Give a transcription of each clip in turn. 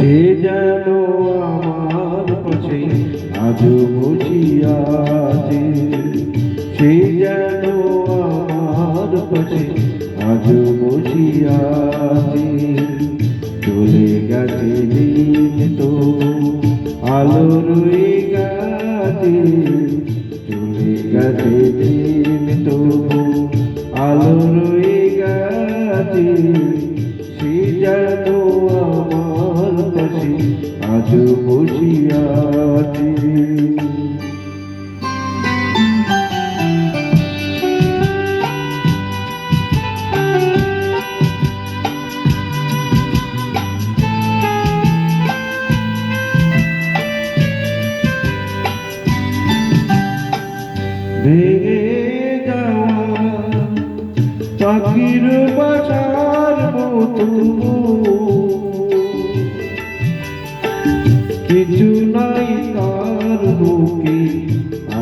সে যেন আমার পাশে আজও বসিয়াছে, সে যেন আমার পাশে আজও বসিয়াছে। চলে গেছে দিন তো আলো রয়ে গেছে, চলে গেছে দিন তো আলো রয়ে গেছে। সে যেন আমার পাশে আজও বসিয়াছে। ভেঙে যাওয়া পাখির বাসার মতো কিছু নাই তার বুকে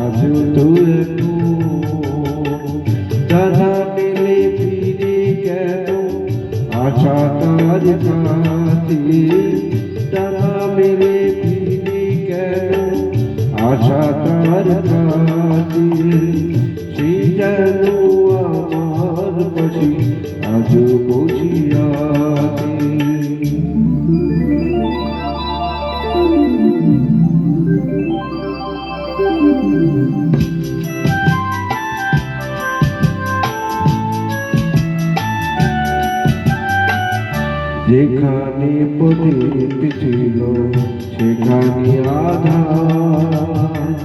আজও তো ডানা মেলে ফিরে গেল আশা তার কাছে, ডানা মেলে ফিরে গেল আশা তার কাছে। সে যেন আমার পাশে আজও বসিয়াছে। যেখানে প্রদীপ ছিল সেখানে আধার,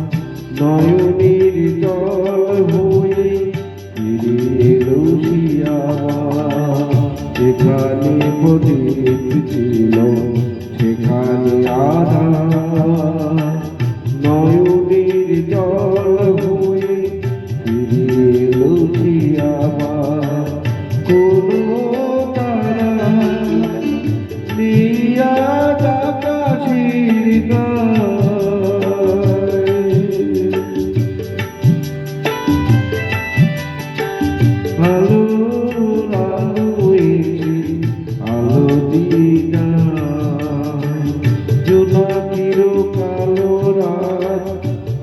নয়নের জল হয়ে ফিরে এলো শিয়াবার। যেখানে প্রদীপ ছিল সেখানে আধার, নয়নের জল হয়ে ফিরে এলো শিয়াবার। কোনো তারা নিয়া আকাশের গায়ে, আলো আলো এসে আলো দিয়ে যায়। জোনাকির কালো রাত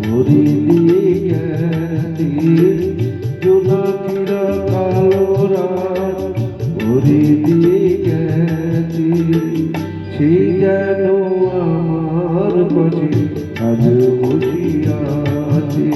ভরে দিয়ে গেছে, জোনাকির কালো রাত ভরে দিয়ে গেছে। সে যেন আমার পাশে আজও বসিয়াছে।